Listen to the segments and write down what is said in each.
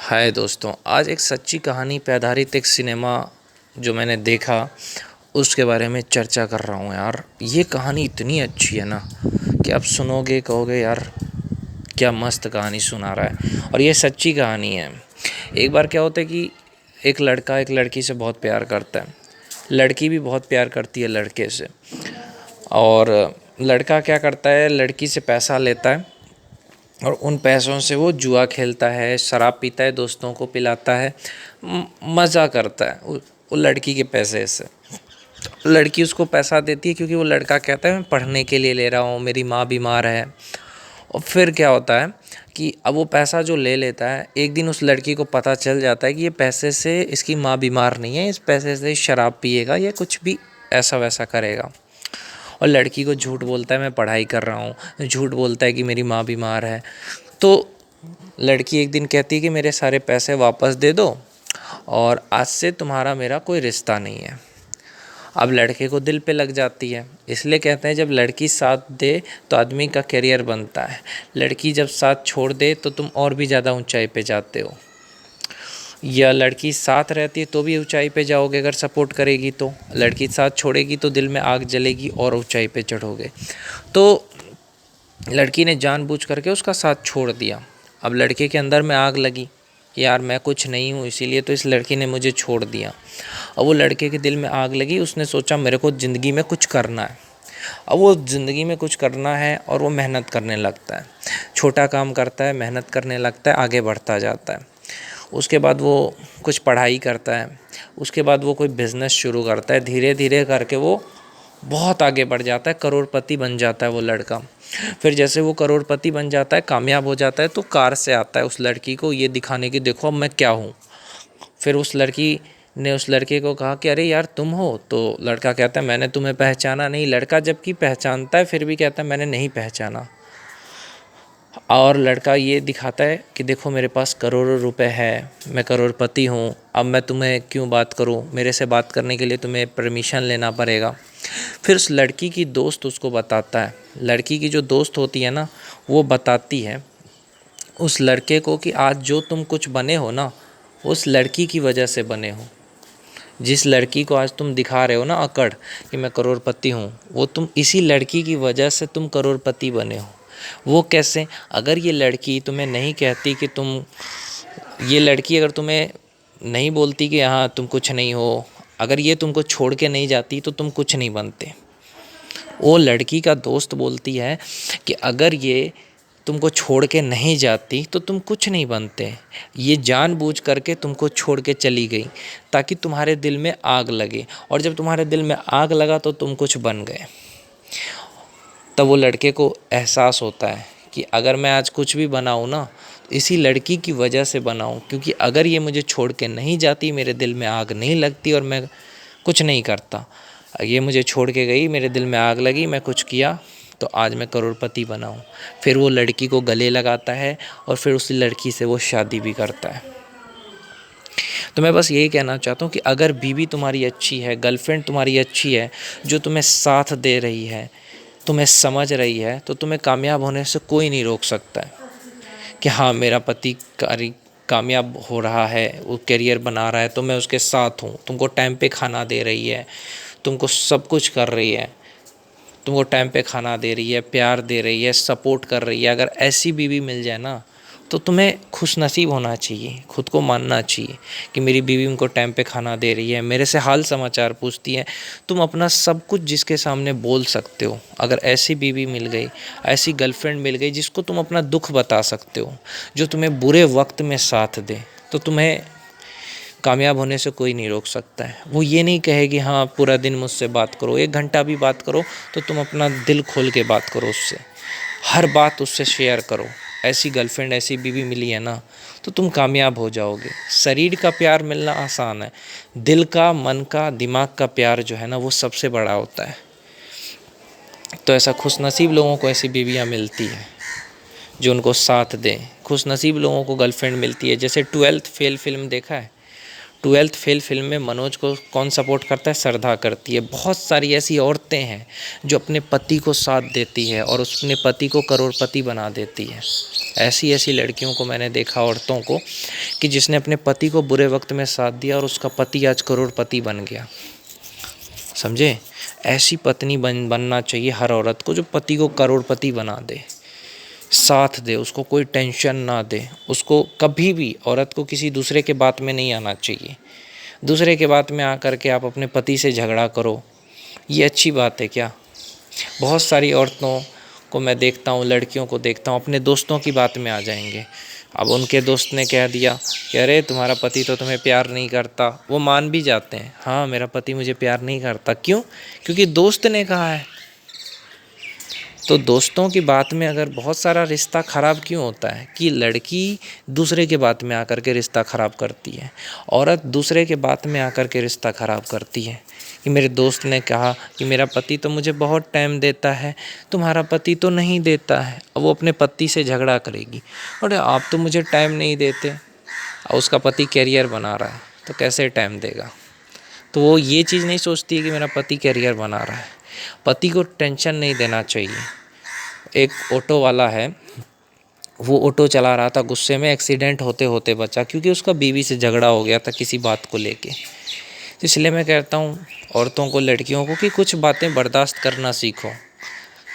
हाय दोस्तों, आज एक सच्ची कहानी पे आधारित एक सिनेमा जो मैंने देखा उसके बारे में चर्चा कर रहा हूँ यार। ये कहानी इतनी अच्छी है ना कि आप सुनोगे कहोगे यार क्या मस्त कहानी सुना रहा है। और ये सच्ची कहानी है। एक बार क्या होता है कि एक लड़का एक लड़की से बहुत प्यार करता है, लड़की भी बहुत प्यार करती है लड़के से। और लड़का क्या करता है, लड़की से पैसा लेता है और उन पैसों से वो जुआ खेलता है, शराब पीता है, दोस्तों को पिलाता है, मज़ा करता है वो लड़की के पैसे से। लड़की उसको पैसा देती है क्योंकि वो लड़का कहता है मैं पढ़ने के लिए ले रहा हूँ, मेरी माँ बीमार है। और फिर क्या होता है कि अब वो पैसा जो ले लेता है, एक दिन उस लड़की को पता चल जाता है कि ये पैसे से इसकी माँ बीमार नहीं है, इस पैसे से शराब पिएगा या कुछ भी ऐसा वैसा करेगा। और लड़की को झूठ बोलता है मैं पढ़ाई कर रहा हूँ, झूठ बोलता है कि मेरी माँ बीमार है। तो लड़की एक दिन कहती है कि मेरे सारे पैसे वापस दे दो और आज से तुम्हारा मेरा कोई रिश्ता नहीं है। अब लड़के को दिल पे लग जाती है, इसलिए कहते हैं जब लड़की साथ दे तो आदमी का करियर बनता है, लड़की जब साथ छोड़ दे तो तुम और भी ज़्यादा ऊंचाई पे जाते हो। या लड़की साथ रहती है तो भी ऊंचाई पे जाओगे, अगर सपोर्ट करेगी तो। लड़की साथ छोड़ेगी तो दिल में आग जलेगी और ऊंचाई पे चढ़ोगे। तो लड़की ने जानबूझ करके उसका साथ छोड़ दिया। अब लड़के के अंदर में आग लगी कि यार मैं कुछ नहीं हूँ, इसीलिए तो इस लड़की ने मुझे छोड़ दिया। अब वो लड़के के दिल में आग लगी, उसने सोचा मेरे को ज़िंदगी में कुछ करना है। अब वो ज़िंदगी में कुछ करना है और वो मेहनत करने लगता है, छोटा काम करता है, मेहनत करने लगता है, आगे बढ़ता जाता है। उसके बाद वो कुछ पढ़ाई करता है, उसके बाद वो कोई बिज़नेस शुरू करता है, धीरे धीरे करके वो बहुत आगे बढ़ जाता है, करोड़पति बन जाता है वो लड़का। फिर जैसे वो करोड़पति बन जाता है, कामयाब हो जाता है, तो कार से आता है उस लड़की को ये दिखाने की देखो अब मैं क्या हूँ। फिर उस लड़की ने उस लड़के को कहा कि अरे यार तुम हो। तो लड़का कहता है मैंने तुम्हें पहचाना नहीं। लड़का जबकि पहचानता है फिर भी कहता है मैंने नहीं पहचाना। और लड़का ये दिखाता है कि देखो मेरे पास करोड़ों रुपए है, मैं करोड़पति हूँ, अब मैं तुम्हें क्यों बात करूँ, मेरे से बात करने के लिए तुम्हें परमिशन लेना पड़ेगा। फिर उस लड़की की दोस्त उसको बताता है, लड़की की जो दोस्त होती है ना वो बताती है उस लड़के को कि आज जो तुम कुछ बने हो ना उस लड़की की वजह से बने हो। जिस लड़की को आज तुम दिखा रहे हो ना अकड़ कि मैं करोड़पति हूँ, वो तुम इसी लड़की की वजह से तुम करोड़पति बने हो। वो कैसे? अगर ये लड़की तुम्हें नहीं कहती कि तुम, ये लड़की अगर तुम्हें नहीं बोलती कि हाँ तुम कुछ नहीं हो, अगर ये तुमको छोड़ के नहीं जाती तो तुम कुछ नहीं बनते। वो लड़की का दोस्त बोलती है कि अगर ये तुमको छोड़ के नहीं जाती तो तुम कुछ नहीं बनते। ये जानबूझ करके तुमको छोड़ के चली गई ताकि तुम्हारे दिल में आग लगे, और जब तुम्हारे दिल में आग लगा तो तुम कुछ बन गए। तब वो लड़के को एहसास होता है कि अगर मैं आज कुछ भी बनाऊँ ना इसी लड़की की वजह से बनाऊँ, क्योंकि अगर ये मुझे छोड़ के नहीं जाती मेरे दिल में आग नहीं लगती और मैं कुछ नहीं करता। ये मुझे छोड़ के गई, मेरे दिल में आग लगी, मैं कुछ किया तो आज मैं करोड़पति बना हूँ। फिर वो लड़की को गले लगाता है और फिर उस लड़की से वो शादी भी करता है। तो मैं बस यही कहना चाहता हूँ कि अगर बीवी तुम्हारी अच्छी है, गर्लफ्रेंड तुम्हारी अच्छी है, जो तुम्हें साथ दे रही है, तुम्हें समझ रही है, तो तुम्हें कामयाब होने से कोई नहीं रोक सकता है कि हाँ मेरा पति कामयाब हो रहा है, वो करियर बना रहा है तो मैं उसके साथ हूँ। तुमको टाइम पे खाना दे रही है, तुमको सब कुछ कर रही है, तुमको टाइम पे खाना दे रही है, प्यार दे रही है, सपोर्ट कर रही है। अगर ऐसी बीवी मिल जाए ना तो तुम्हें खुशनसीब होना चाहिए, खुद को मानना चाहिए कि मेरी बीवी उनको टाइम पे खाना दे रही है, मेरे से हाल समाचार पूछती है। तुम अपना सब कुछ जिसके सामने बोल सकते हो। अगर ऐसी बीवी मिल गई, ऐसी गर्लफ्रेंड मिल गई जिसको तुम अपना दुख बता सकते हो, जो तुम्हें बुरे वक्त में साथ दे, तो तुम्हें कामयाब होने से कोई नहीं रोक सकता है। वो ये नहीं कहेगी हाँ पूरा दिन मुझसे बात करो, 1 घंटा भी बात करो तो तुम अपना दिल खोल के बात करो उससे, हर बात उससे शेयर करो। ऐसी गर्लफ्रेंड, ऐसी बीवी मिली है ना तो तुम कामयाब हो जाओगे। शरीर का प्यार मिलना आसान है, दिल का, मन का, दिमाग का प्यार जो है ना वो सबसे बड़ा होता है। तो ऐसा खुशनसीब लोगों को ऐसी बीवियाँ मिलती हैं जो उनको साथ दें। खुशनसीब लोगों को गर्लफ्रेंड मिलती है। जैसे 12th फेल फिल्म देखा है? ट्वेल्थ फेल फिल्म में मनोज को कौन सपोर्ट करता है? श्रद्धा करती है। बहुत सारी ऐसी औरतें हैं जो अपने पति को साथ देती है और अपने पति को करोड़पति बना देती है। ऐसी ऐसी लड़कियों को मैंने देखा, औरतों को, कि जिसने अपने पति को बुरे वक्त में साथ दिया और उसका पति आज करोड़पति बन गया। समझे? ऐसी पत्नी बनना चाहिए हर औरत को, जो पति को करोड़पति बना दे, साथ दे, उसको कोई टेंशन ना दे। उसको कभी भी, औरत को किसी दूसरे के बात में नहीं आना चाहिए। दूसरे के बात में आकर के आप अपने पति से झगड़ा करो, ये अच्छी बात है क्या? बहुत सारी औरतों को मैं देखता हूँ, लड़कियों को देखता हूँ, अपने दोस्तों की बात में आ जाएंगे। अब उनके दोस्त ने कह दिया कि अरे तुम्हारा पति तो तुम्हें प्यार नहीं करता, वो मान भी जाते हैं, हाँ मेरा पति मुझे प्यार नहीं करता। क्यों? क्योंकि दोस्त ने कहा है। तो दोस्तों की बात में अगर बहुत सारा रिश्ता ख़राब क्यों होता है? कि लड़की दूसरे के बात में आकर के रिश्ता ख़राब करती है, औरत दूसरे के बात में आकर के रिश्ता ख़राब करती है। कि मेरे दोस्त ने कहा कि मेरा पति तो मुझे बहुत टाइम देता है, तुम्हारा पति तो नहीं देता है। अब वो अपने पति से झगड़ा करेगी, अरे आप तो मुझे टाइम नहीं देते। और उसका पति कैरियर बना रहा है तो कैसे टाइम देगा? तो वो ये चीज़ नहीं सोचती है कि मेरा पति कैरियर बना रहा है। पति को टेंशन नहीं देना चाहिए। एक ऑटो वाला है, वो ऑटो चला रहा था, गुस्से में एक्सीडेंट होते होते बचा, क्योंकि उसका बीवी से झगड़ा हो गया था किसी बात को लेके। इसलिए मैं कहता हूँ औरतों को, लड़कियों को, कि कुछ बातें बर्दाश्त करना सीखो।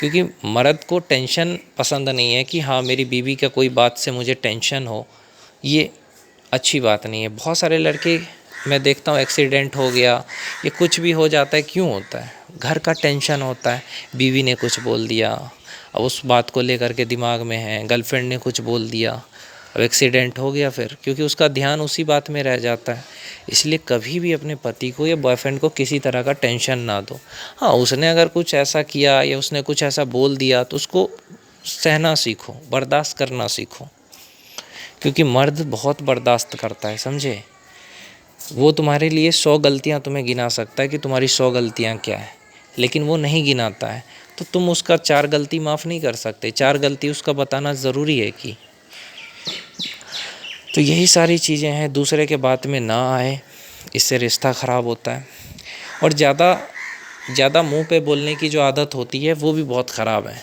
क्योंकि मर्द को टेंशन पसंद नहीं है कि हाँ मेरी बीवी का कोई बात से मुझे टेंशन हो, ये अच्छी बात नहीं है। बहुत सारे लड़के मैं देखता हूँ, एक्सीडेंट हो गया, ये कुछ भी हो जाता है, क्यों होता है? घर का टेंशन होता है, बीवी ने कुछ बोल दिया, अब उस बात को लेकर के दिमाग में है, गर्लफ्रेंड ने कुछ बोल दिया, अब एक्सीडेंट हो गया फिर, क्योंकि उसका ध्यान उसी बात में रह जाता है। इसलिए कभी भी अपने पति को या बॉयफ्रेंड को किसी तरह का टेंशन ना दो। हाँ, उसने अगर कुछ ऐसा किया या उसने कुछ ऐसा बोल दिया तो उसको सहना सीखो, बर्दाश्त करना सीखो। क्योंकि मर्द बहुत बर्दाश्त करता है, समझे? वो तुम्हारे लिए 100 गलतियाँ तुम्हें गिना सकता है कि तुम्हारी 100 गलतियाँ क्या है, लेकिन वो नहीं गिनाता है। तो तुम उसका 4 गलती माफ़ नहीं कर सकते, 4 गलती उसका बताना ज़रूरी है कि। तो यही सारी चीज़ें हैं, दूसरे के बात में ना आए, इससे रिश्ता ख़राब होता है। और ज़्यादा मुंह पे बोलने की जो आदत होती है वो भी बहुत ख़राब है,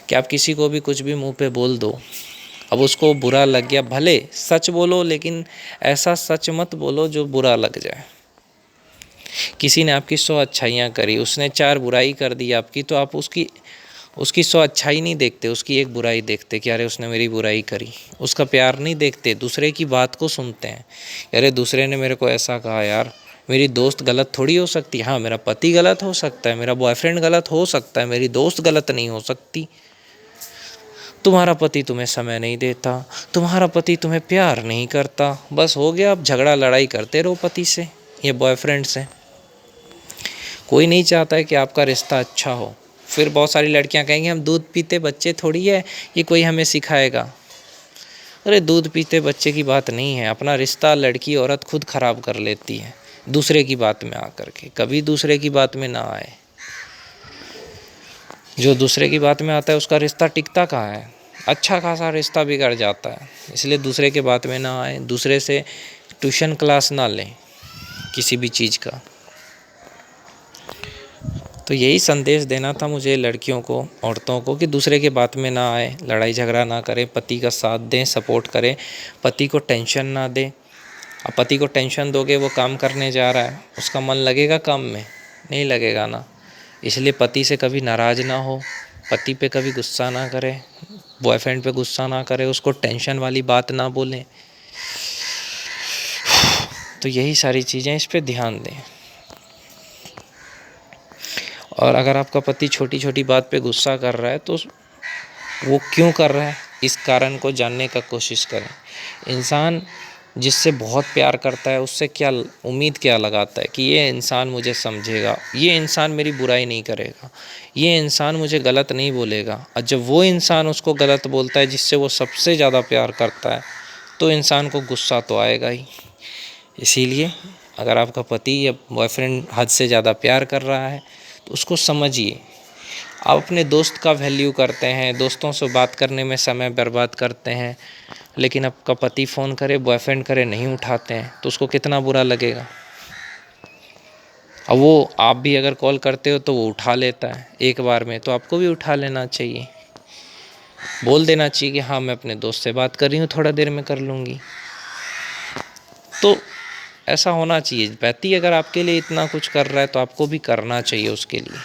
कि आप किसी को भी कुछ भी मुंह पे बोल दो, अब उसको बुरा लग गया, भले सच बोलो लेकिन ऐसा सच मत बोलो जो बुरा लग जाए। किसी ने आपकी 100 अच्छाइयाँ करी, उसने 4 बुराई कर दी आपकी, तो आप उसकी 100 अच्छाई नहीं देखते, उसकी एक बुराई देखते कि अरे उसने मेरी बुराई करी। उसका प्यार नहीं देखते, दूसरे की बात को सुनते हैं। अरे दूसरे ने मेरे को ऐसा कहा, यार मेरी दोस्त गलत थोड़ी हो सकती। हाँ, मेरा पति गलत हो सकता है, मेरा बॉयफ्रेंड गलत हो सकता है, मेरी दोस्त गलत नहीं हो सकती। तुम्हारा पति तुम्हें समय नहीं देता, तुम्हारा पति तुम्हें प्यार नहीं करता, बस हो गया, अब झगड़ा लड़ाई करते रहो पति से या बॉयफ्रेंड से। कोई नहीं चाहता है कि आपका रिश्ता अच्छा हो। फिर बहुत सारी लड़कियां कहेंगी हम दूध पीते बच्चे थोड़ी है, ये कोई हमें सिखाएगा। अरे दूध पीते बच्चे की बात नहीं है, अपना रिश्ता लड़की औरत खुद ख़राब कर लेती है दूसरे की बात में आकर के। कभी दूसरे की बात में ना आए। जो दूसरे की बात में आता है उसका रिश्ता टिकता कहाँ है? अच्छा खासा रिश्ता बिगड़ जाता है। इसलिए दूसरे के बात में ना आए, दूसरे से ट्यूशन क्लास ना लें किसी भी चीज़ का। तो यही संदेश देना था मुझे लड़कियों को, औरतों को, कि दूसरे के बात में ना आए, लड़ाई झगड़ा ना करें, पति का साथ दें, सपोर्ट करें, पति को टेंशन ना दें। अब पति को टेंशन दोगे, वो काम करने जा रहा है, उसका मन लगेगा काम में? नहीं लगेगा ना। इसलिए पति से कभी नाराज़ ना हो, पति पे कभी गुस्सा ना करें, बॉयफ्रेंड पे गुस्सा ना करें, उसको टेंशन वाली बात ना बोलें। तो यही सारी चीज़ें, इस पे ध्यान दें। और अगर आपका पति छोटी छोटी बात पे गुस्सा कर रहा है तो वो क्यों कर रहा है, इस कारण को जानने का कोशिश करें। इंसान जिससे बहुत प्यार करता है उससे क्या उम्मीद क्या लगाता है कि ये इंसान मुझे समझेगा, ये इंसान मेरी बुराई नहीं करेगा, ये इंसान मुझे गलत नहीं बोलेगा। और जब वो इंसान उसको गलत बोलता है जिससे वो सबसे ज़्यादा प्यार करता है, तो इंसान को गुस्सा तो आएगा ही। इसीलिए अगर आपका पति या बॉयफ्रेंड हद से ज़्यादा प्यार कर रहा है तो उसको समझिए। आप अपने दोस्त का वैल्यू करते हैं, दोस्तों से बात करने में समय बर्बाद करते हैं, लेकिन आपका पति फ़ोन करे, बॉयफ्रेंड करे, नहीं उठाते हैं तो उसको कितना बुरा लगेगा। अब वो आप भी अगर कॉल करते हो तो वो उठा लेता है एक बार में, तो आपको भी उठा लेना चाहिए, बोल देना चाहिए कि हाँ मैं अपने दोस्त से बात कर रही हूँ, थोड़ा देर में कर लूँगी। तो ऐसा होना चाहिए। पति अगर आपके लिए इतना कुछ कर रहा है तो आपको भी करना चाहिए उसके लिए।